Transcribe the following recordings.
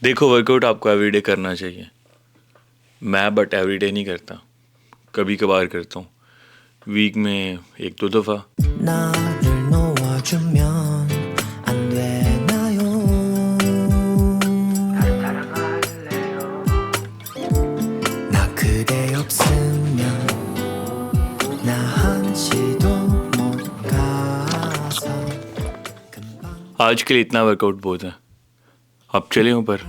देखो, वर्कआउट आपको एवरीडे करना चाहिए। मैं बट एवरीडे नहीं करता, कभी कभार करता हूँ, वीक में 1-2 दफ़ा। आज के लिए इतना वर्कआउट बहुत है, अब चले ऊपर।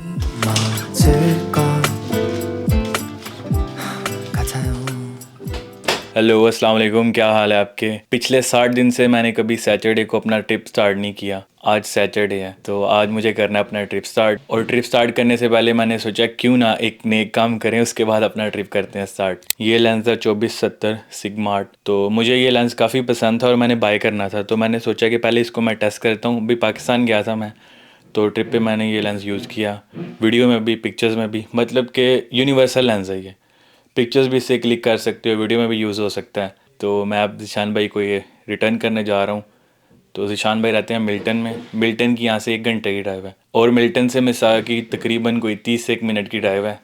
हेलो, अस्सलाम वालेकुम, क्या हाल है आपके? पिछले 60 दिन से मैंने कभी सैटरडे को अपना ट्रिप स्टार्ट नहीं किया। आज सैटरडे है तो आज मुझे करना है अपना ट्रिप स्टार्ट। और ट्रिप स्टार्ट करने से पहले मैंने सोचा क्यों ना एक नेक काम करें, उसके बाद अपना ट्रिप करते हैं स्टार्ट। ये लेंस है 2470 सिग्मा 8। तो मुझे ये लेंस काफ़ी पसंद था और मैंने बाय करना था, तो मैंने सोचा कि पहले इसको मैं टेस्ट करता हूँ। अभी पाकिस्तान गया था मैं, तो ट्रिप पे मैंने ये लेंस यूज़ किया, वीडियो में भी पिक्चर्स में भी। मतलब कि यूनिवर्सल लेंस है ये, पिक्चर्स भी इससे क्लिक कर सकते हो, वीडियो में भी यूज़ हो सकता है। तो मैं अब ज़ीशान भाई को ये रिटर्न करने जा रहा हूँ। तो ज़ीशान भाई रहते हैं मिल्टन में। मिल्टन की यहाँ से 1 घंटे की ड्राइव है और मिल्टन से मिसाल की तकरीबन कोई 30 से 1 मिनट की ड्राइव है।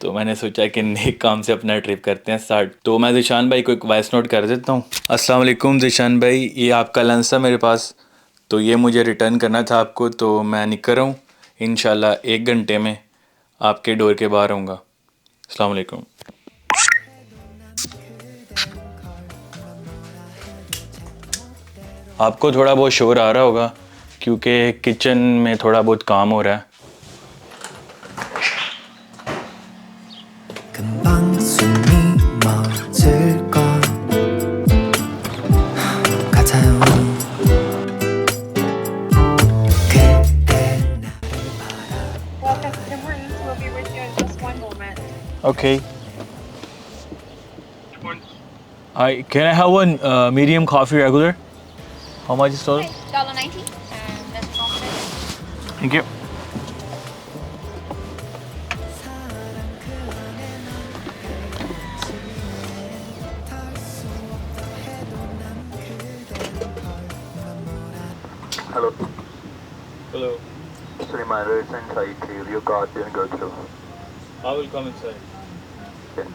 तो मैंने सोचा कि नेक काम से अपना ट्रिप करते हैं स्टार्ट। तो मैं ज़ीशान भाई को एक वॉइस नोट कर देता हूँ। अस्सलाम वालेकुम ज़ीशान भाई, ये आपका लेंस था मेरे पास, तो ये मुझे रिटर्न करना था आपको, तो मैं निकल रहा हूँ। इंशाल्लाह 1 घंटे में आपके डोर के बाहर आऊँगा। अस्सलाम वालेकुम। आपको थोड़ा बहुत शोर आ रहा होगा क्योंकि किचन में थोड़ा बहुत काम हो रहा है। Okay. Can I have one medium coffee regular? How much is total? $1.90 and that's all. Thank you. Hello. Hello. Just a reminder, it's inside sale. Your card didn't go through. I will come inside. Okay.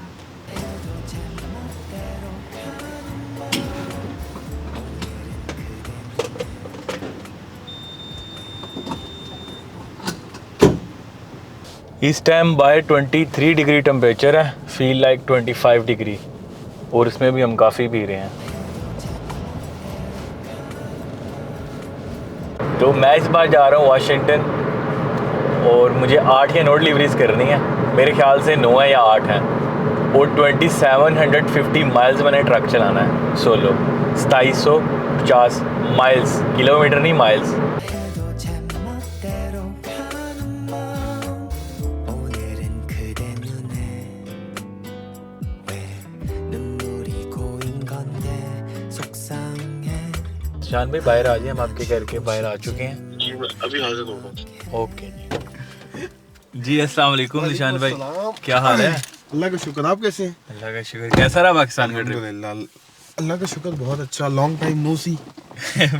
इस time bye 23 degree temperature है, feel like 25 degree, और इसमें भी हम काफ़ी P रहे हैं। तो मैं इस बार जा रहा हूँ वाशिंगटन और मुझे 8 या 9 डिलीवरीज करनी है। मेरे ख्याल से 9 है या 8 है। और 2750 माइल्स मैंने ट्रक चलाना है सोलो। 2750 माइल्स, किलोमीटर नहीं माइल्स। शान भाई बाहर आ जाए, हम आपके घर के बाहर आ चुके हैं। अभी हाजिर हो गया। ओके जी, अस्सलाम वालेकुम निशान भाई, क्या हाल है? अल्लाह का शुक्र, आप कैसे हैं? अल्लाह का शुक्र। कैसा रहा पाकिस्तान का ट्रिप? अल्हम्दुलिल्लाह, अल्लाह का शुक्र, बहुत अच्छा। लॉन्ग टाइम नो सी।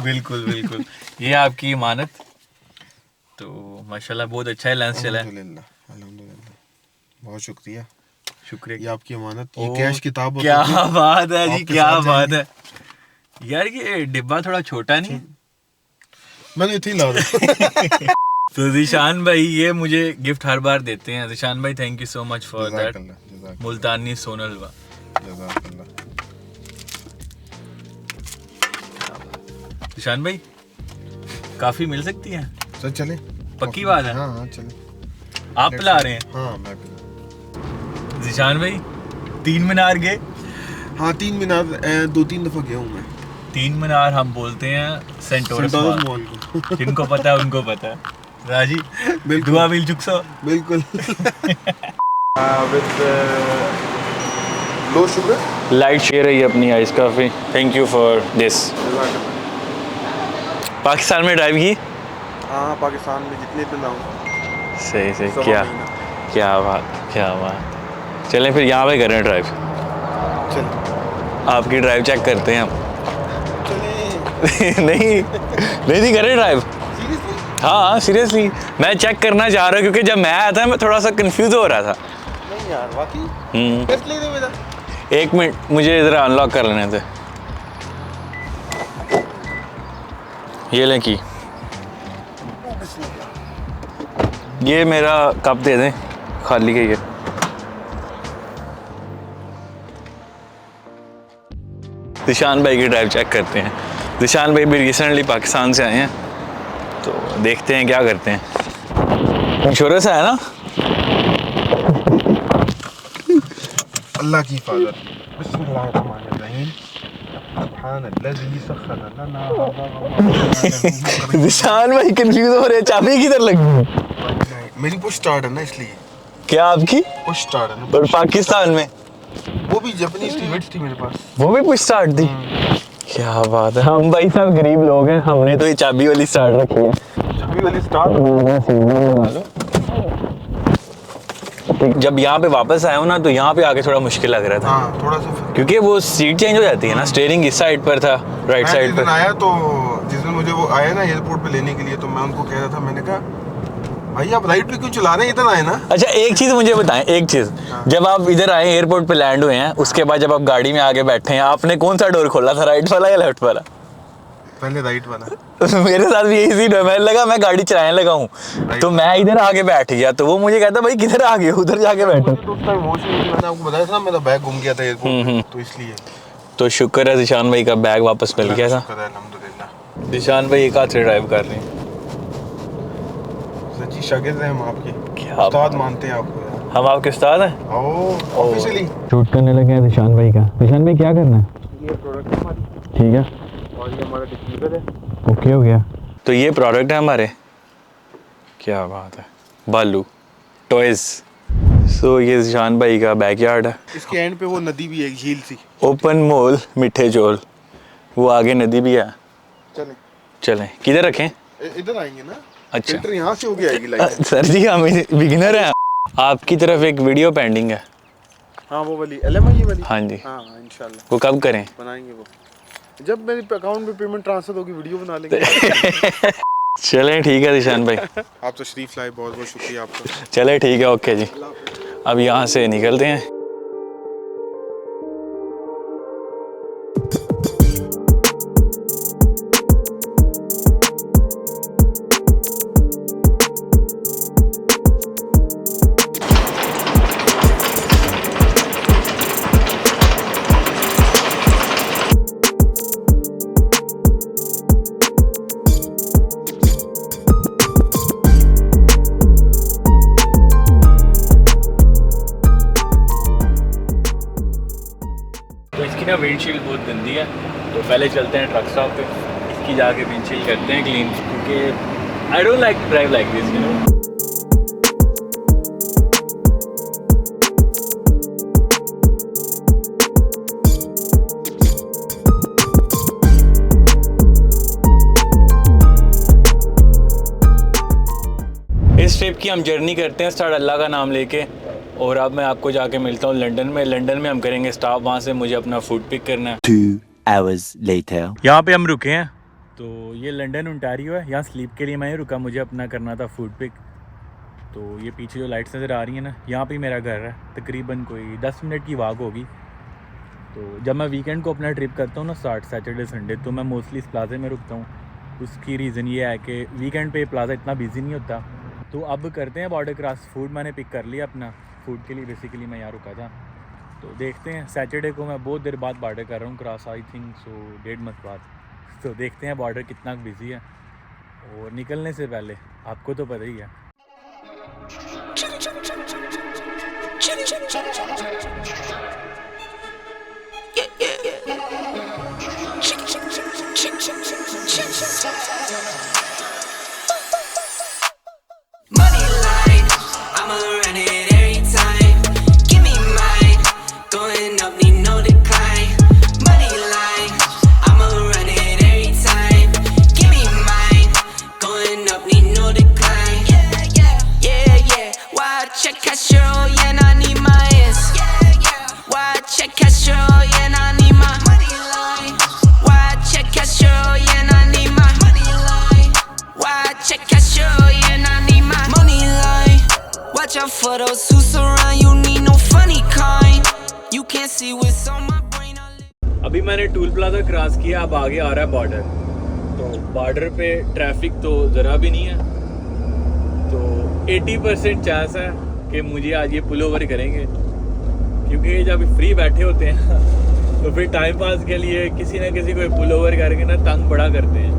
बिल्कुल बिल्कुल, ये आपकी इमानत। तो माशाल्लाह बहुत अच्छा है, लेंस चला है। अल्हम्दुलिल्लाह, बहुत शुक्रिया। शुक्रिया, ये आपकी अमानत, ये कैश किताब। क्या बात है जी, क्या बात है यार। ये डिब्बा थोड़ा छोटा नहीं है? मैंने इतनी ला दी। तो ज़ीशान भाई ये मुझे गिफ्ट हर बार देते हैं। ज़ीशान भाई thank you so much for that. Multani Sohan halwa. Zeeshan भाई काफ़ी मिल सकती है? सर चले, पक्की बात है? हाँ हाँ चले। आप पिला रहे हैं? हाँ मैं पिला। ज़ीशान भाई 3 मीनार गए, हाँ 3 मीनार 2-3 दफा गया हूँ मैं। 3 मीनार हम बोलते हैं सेंटोरस सेंटोरस मॉल। मॉल को। जिनको पता है उनको पता है। राजी बिल्कुल। दुआ मिल चुका। बिल्कुल। With low sugar. Light share है अपनी आइस काफ़ी। Thank you for this. Pakistan में ड्राइव की? हाँ पाकिस्तान में जितने पे ना हो। सही सही। सवा क्या महीना। क्या बात क्या बात। चलें फिर यहाँ पे करें ड्राइव। चल आपकी ड्राइव चेक करते हैं हम। चले। नहीं करें ड्राइव। सीरियसली? हाँ सीरियसली मैं चेक करना चाह रहा हूँ क्योंकि जब मैं आया था मैं थोड़ा सा कंफ्यूज हो रहा था। नहीं यार वाकई। हम्म। ले दे मेरा। 1 मिनट मुझे इधर अनलॉक कर लेने थे। ये लें की। ये मेरा कप दे दें खाली के। ये दिशान भाई की ड्राइव चेक करते हैं। दिशान भाई भी रिसेंटली पाकिस्तान से आए हैं तो देखते हैं क्या करते हैं। इंश्योरेंस है ना? अल्लाह की हिफाजत। बिस्मिल्लाहिर्रहमानिर्रहीम। सुब्हानल्लज़ी सख्खर लना हाज़ा। दिशान भाई कंफ्यूज हो रहे हैं। चाबी किधर लगी? मेरी पुश स्टार्ट है ना इसलिए। क्या आपकी? पुश स्टार्ट है ना। और पाकिस्तान में वो भी जापानीज थी, विट्स थी मेरे पास। वो भी कुछ स्टार्ट थी। क्या बात है। हम भाई साहब गरीब लोग हैं। हमने तो ये चाबी वाली स्टार्ट रखी है। चाबी वाली स्टार्ट। जब यहाँ पे वापस आया हूँ ना तो यहाँ पे आके थोड़ा मुश्किल लग रहा था। हाँ थोड़ा सा क्योंकि वो सीट चेंज हो जाती है ना। स्टीयरिंग इस साइड पर था, राइट साइड पर। आया तो जिस दिन मुझे वो आया ना एयरपोर्ट पे लेने के लिए तो मैं उनको कह रहा था, मैंने कहा भाई आप राइट पे क्यों चला रहे हैं, इधर आए ना। अच्छा एक चीज मुझे बताएं, एक चीज। जब आप इधर आए एयरपोर्ट पे लैंड हुए हैं उसके बाद जब आप गाड़ी में आगे बैठे हैं आपने कौन सा डोर खोला था, राइट वाला या लेफ्ट वाला? पहले राइट वाला। मेरे साथ भी यही सीन है। मैं लगा मैं गाड़ी चलाने लगा हूँ तो मैं इधर आगे बैठ गया तो वो मुझे कहता भाई किधर आ गए, उधर जाके बैठो। तो उस टाइम होश नहीं, मैंने आपको बताया था ना मेरा बैग गुम गया था एयरपोर्ट तो इसलिए। तो शुक्र है दिशान भाई का बैग वापस मिल गया था। शुक्र है अल्हम्दुलिल्लाह। दिशान भाई एक हाथ से ड्राइव कर रहे हैं। सच्ची शागिर्द हैं हम आपके। क्या उस्ताद मानते हैं आपको यार। हम आपके उस्ताद हैं। ऑफिशियली शूट करने लगे हैं दिशान भाई का। दिशान भाई क्या करना है? ये प्रोडक्ट है हमारी ठीक है और ये हमारा डिफ्यूजर है। ओके हो गया। तो ये प्रोडक्ट है हमारे। क्या बात है। बालू टॉयज। सो ये दिशान भाई का बैकयार्ड है। इसके एंड पे वो नदी भी है, एक झील सी। ओपन मॉल मिठे चोल। वो आगे नदी भी है। चलें चलें किधर रखें? इधर आएंगे ना। अच्छा फिल्टर यहाँ से होके आएगी लाइट। सर जी हम बिगिनर हैं। आपकी तरफ एक वीडियो पेंडिंग है। हाँ वो वाली LMI वाली। हाँ जी। हाँ इंशाल्लाह वो कब करें? बनाएंगे वो। जब मेरे अकाउंट में पेमेंट ट्रांसफर होगी वीडियो बना लेंगे। चलें ठीक है दिशान भाई। आप तशरीफ लाए, बहुत बहुत शुक्रिया आपका। चले ठीक है ओके जी। अब यहाँ से निकलते हैं। ना विंडशील्ड बहुत गंदी है तो पहले चलते हैं ट्रक स्टॉप पे, इसकी जाके विंडशील्ड करते हैं क्लीन, क्योंकि I don't like drive like this you know. इस ट्रिप की हम जर्नी करते हैं स्टार्ट अल्लाह का नाम लेके, और अब मैं आपको जाके मिलता हूँ लंदन में। लंदन में हम करेंगे स्टॉप, वहाँ से मुझे अपना फूड पिक करना है। 2 hours later. यहाँ पे हम रुके हैं, तो ये लंदन ओंटारियो है, यहाँ स्लीप के लिए मैं रुका, मुझे अपना करना था फूड पिक। तो ये पीछे जो लाइट्स नज़र आ रही हैं ना, यहाँ पे मेरा घर है, तकरीबन कोई 10 मिनट की वॉक होगी। तो जब मैं वीकेंड को अपना ट्रिप करता हूँ ना, सैटरडे संडे, तो मैं मोस्टली इस प्लाजे में रुकता हूँ। उसकी रीज़न ये है कि वीकेंड पे प्लाजा इतना बिजी नहीं होता। तो अब करते हैं बॉर्डर क्रॉस। फूड मैंने पिक कर लिया अपना, फूड के लिए बेसिकली मैं यहाँ रुका था। तो देखते हैं, सैटरडे को मैं बहुत देर बाद बॉर्डर कर रहा हूँ cross, I think so 1.5 month बाद। तो देखते हैं बॉर्डर कितना बिजी है। और निकलने से पहले आपको तो पता ही है, For those who surround you need no funny kind. You can't see what's on my brain. अभी मैंने टूल प्लाजा क्रॉस किया, अब आगे आ रहा है बॉर्डर। तो बॉर्डर पे ट्रैफिक तो ज़रा भी नहीं है, तो 80% चांस है कि मुझे आज ये पुल ओवर करेंगे, क्योंकि जब फ्री बैठे होते हैं तो फिर टाइम पास के लिए किसी ना किसी को पुल ओवर करके ना तंग बड़ा करते हैं।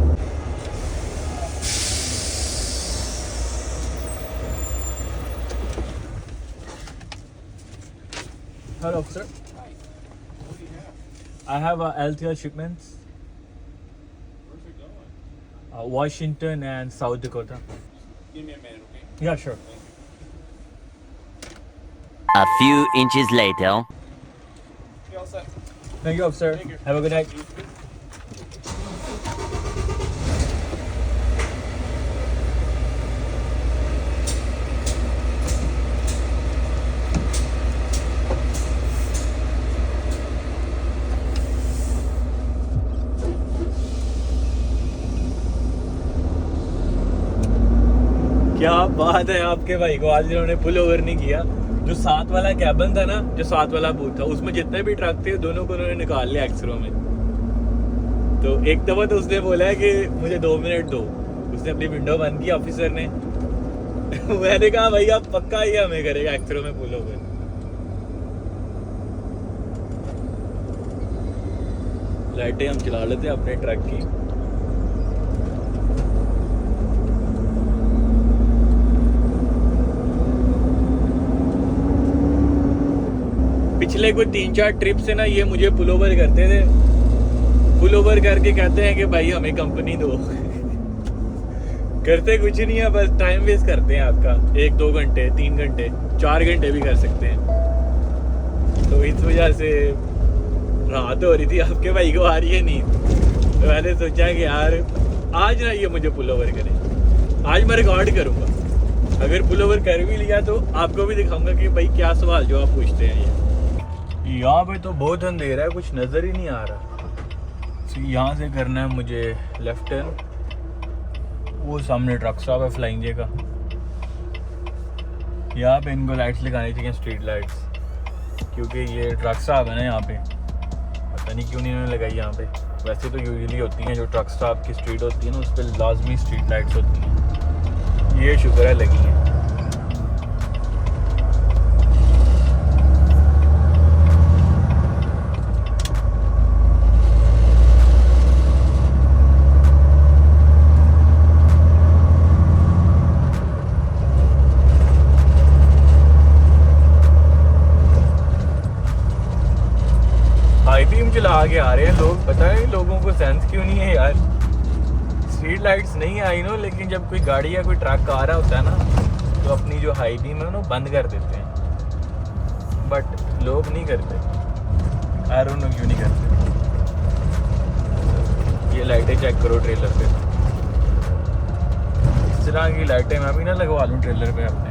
Hello, sir. I have LTL shipments. Where's it going? Washington and South Dakota. Give me a minute, okay? Yeah, sure. A few inches later. You all set? Thank you, sir. Have a good night. क्या बात है आपके भाई को, आज इन्होंने pull over नहीं किया। जो साथ वाला कैबन था ना, जो साथ वाला बूथ था, उसमें जितने भी ट्रक थे दोनों को उन्होंने निकाल लिया एक्सरो में। तो एक दफा तो उसने बोला है कि मुझे 2 मिनट दो, उसने अपनी विंडो बंद की ऑफिसर ने। मैंने कहा भाई आप पक्का ही हमें करेगा एक्सरो में पुल ओवर। लाइटें हम चला लेते हैं अपने ट्रक की। पिछले कोई 3-4 ट्रिप से ना ये मुझे पुल ओवर करते थे, पुल ओवर करके कहते हैं कि भाई हमें कंपनी दो। करते कुछ नहीं है, बस टाइम वेस्ट करते हैं आपका। 1-2 घंटे, 3 घंटे, 4 घंटे भी कर सकते हैं। तो इस वजह से रात हो रही थी, आपके भाई को आ रही है नींद, तो मैंने सोचा कि यार आज ना ये मुझे पुल ओवर करे। आज मैं रिकॉर्ड करूँगा, अगर पुल ओवर कर भी लिया तो आपको भी दिखाऊंगा कि भाई क्या सवाल जो आप पूछते हैं। ये यहाँ पे तो बहुत अंधेरा है, कुछ नज़र ही नहीं आ रहा। तो यहाँ से करना है मुझे लेफ्ट टर्न, वो सामने ट्रक स्टॉप है फ्लाइंग जे का। यहाँ पे इनको लाइट्स लगानी चाहिए, स्ट्रीट लाइट्स, क्योंकि ये ट्रक स्टॉप है ना यहाँ पे, पता नहीं क्यों नहीं इन्होंने लगाई यहाँ पे। वैसे तो यूजुअली होती हैं, जो ट्रक स्टॉप की स्ट्रीट होती है ना उस पर लाजमी स्ट्रीट लाइट्स होती हैं। ये शुक्र है लगी हैं। हाई बीम चला के आ रहे हैं लोग, पता है लोगों को सेंस क्यों नहीं है यार। स्ट्रीट लाइट्स नहीं आई नो, लेकिन जब कोई गाड़ी या कोई ट्रक आ रहा होता है ना तो अपनी जो हाई बीम है ना बंद कर देते हैं, बट लोग नहीं करते। आई डोंट नो क्यों नहीं करते। ये लाइटें चेक करो ट्रेलर पे, इस तरह की लाइटें मैं भी ना लगवा लूँ ट्रेलर पे अपने।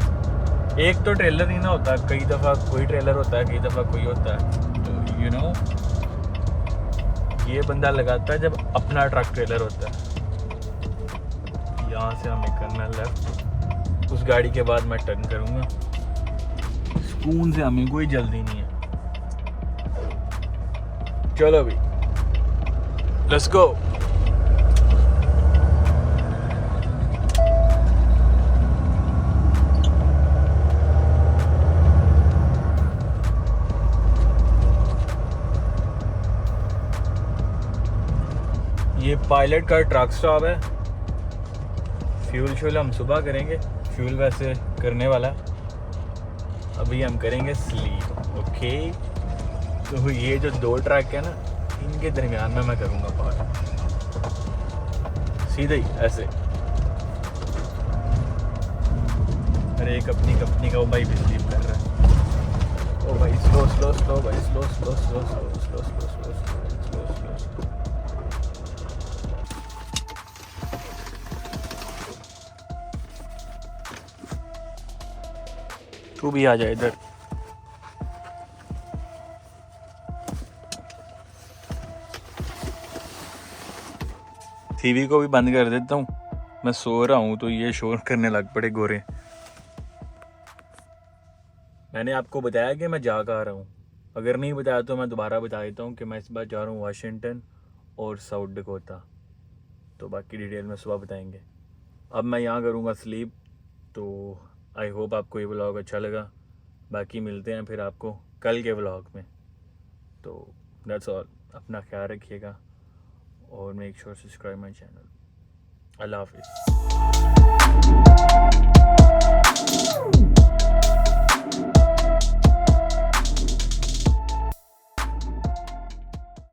एक तो ट्रेलर ही ना होता, कई दफ़ा कोई ट्रेलर होता है, कई दफ़ा कोई होता है। तो यू नो ये बंदा लगाता है जब अपना ट्रक ट्रेलर होता है। यहाँ से हमें करना लेफ्ट, उस गाड़ी के बाद मैं टर्न करूँगा। सुकून से, हमें कोई जल्दी नहीं है। चलो भी, लेट्स गो। ये पायलट का ट्रक स्टॉप है। फ्यूल श्यूल हम सुबह करेंगे, फ्यूल वैसे करने वाला है। अभी हम करेंगे स्लीप, ओके। तो ये जो 2 ट्रक है ना, इनके दरमियान में मैं करूँगा पार, सीधे ही ऐसे। अरे एक अपनी कंपनी का वो भाई भी स्लीप कर रहा है। ओ भाई स्लो स्लो स्लो भाई, slow slow slow slow slow slow slow slow slow slow. तू भी आ जाए इधर। टीवी को भी बंद कर देता हूँ, मैं सो रहा हूँ तो ये शोर करने लग पड़े गोरे। मैंने आपको बताया कि मैं जा कहाँ रहा हूँ? अगर नहीं बताया तो मैं दोबारा बता देता हूँ कि मैं इस बार जा रहा हूँ वाशिंगटन और साउथ डकोटा। तो बाकी डिटेल में सुबह बताएंगे। अब मैं यहाँ करूँगा स्लीप। तो आई होप आपको ये व्लॉग अच्छा लगा। बाकी मिलते हैं फिर आपको कल के व्लॉग में। तो दैट्स ऑल। अपना ख्याल रखिएगा और make sure subscribe my channel. अल्लाह हाफिज़।